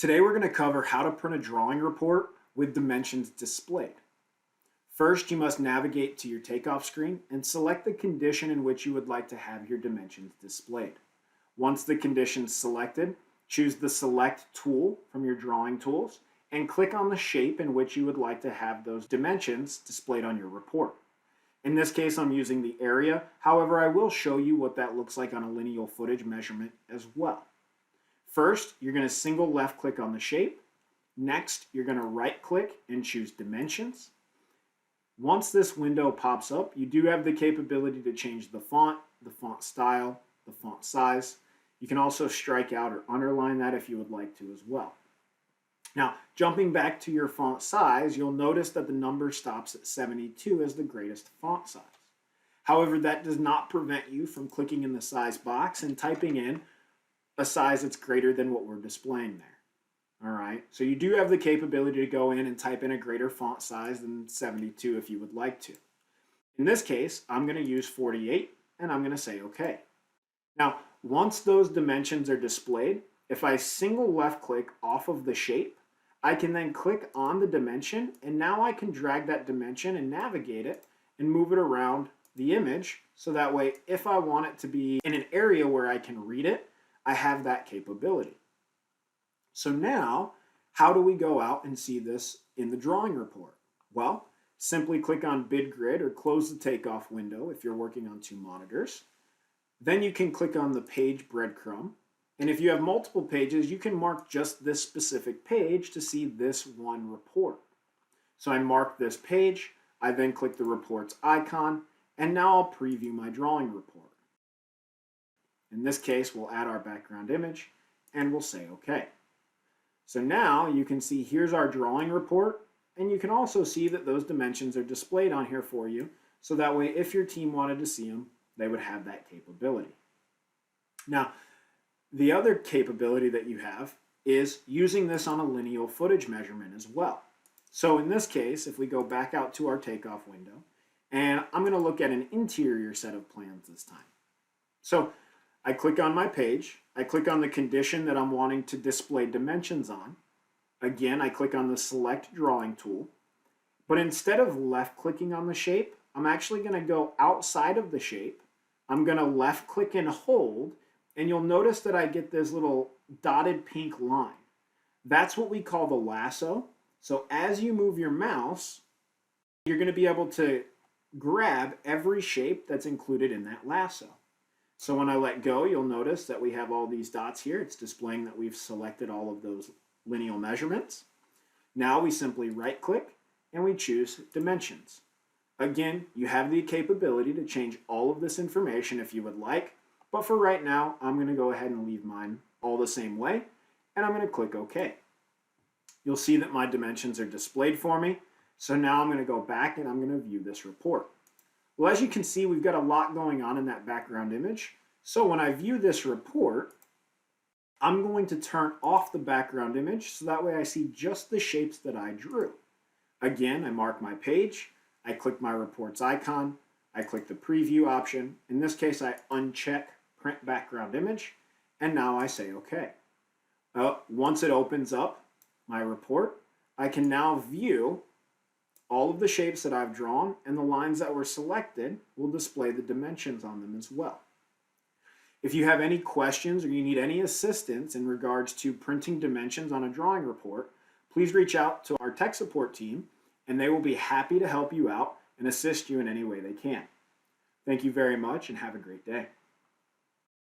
Today we're going to cover how to print a drawing report with dimensions displayed. First, you must navigate to your takeoff screen and select the condition in which you would like to have your dimensions displayed. Once the condition is selected, choose the Select tool from your drawing tools and click on the shape in which you would like to have those dimensions displayed on your report. In this case, I'm using the area. However, I will show you what that looks like on a lineal footage measurement as well. First, you're going to single left click on the shape. Next, you're going to right click and choose dimensions. Once this window pops up, you do have the capability to change the font style, the font size. You can also strike out or underline that if you would like to as well. Now, jumping back to your font size, you'll notice that the number stops at 72 as the greatest font size. However, that does not prevent you from clicking in the size box and typing in a size that's greater than what we're displaying there. All right, so you do have the capability to go in and type in a greater font size than 72 if you would like to. In this case, I'm going to use 48 and I'm going to say OK. Now, once those dimensions are displayed, if I single left click off of the shape, I can then click on the dimension and now I can drag that dimension and navigate it and move it around the image so that way if I want it to be in an area where I can read it, I have that capability. So now, how do we go out and see this in the drawing report? Well, simply click on Bid Grid or close the takeoff window if you're working on two monitors. Then you can click on the page breadcrumb. And if you have multiple pages, you can mark just this specific page to see this one report. So I mark this page, I then click the reports icon, and now I'll preview my drawing report. In this case, we'll add our background image and we'll say OK. So now you can see here's our drawing report, and you can also see that those dimensions are displayed on here for you, so that way if your team wanted to see them, they would have that capability. Now, the other capability that you have is using this on a lineal footage measurement as well. So in this case, if we go back out to our takeoff window, and I'm going to look at an interior set of plans this time. So I click on my page, I click on the condition that I'm wanting to display dimensions on. Again, I click on the Select Drawing tool, but instead of left clicking on the shape, I'm actually going to go outside of the shape. I'm going to left click and hold, and you'll notice that I get this little dotted pink line. That's what we call the lasso. So as you move your mouse, you're going to be able to grab every shape that's included in that lasso. So when I let go, you'll notice that we have all these dots here. It's displaying that we've selected all of those lineal measurements. Now we simply right click and we choose dimensions. Again, you have the capability to change all of this information if you would like, but for right now, I'm going to go ahead and leave mine all the same way, and I'm going to click OK. You'll see that my dimensions are displayed for me, so now I'm going to go back and I'm going to view this report. Well, as you can see, we've got a lot going on in that background image. So when I view this report, I'm going to turn off the background image so that way I see just the shapes that I drew. Again, I mark my page, I click my reports icon, I click the preview option. In this case, I uncheck print background image, and now I say OK. Once it opens up my report, I can now view all of the shapes that I've drawn, and the lines that were selected will display the dimensions on them as well. If you have any questions or you need any assistance in regards to printing dimensions on a drawing report, please reach out to our tech support team, and they will be happy to help you out and assist you in any way they can. Thank you very much and have a great day.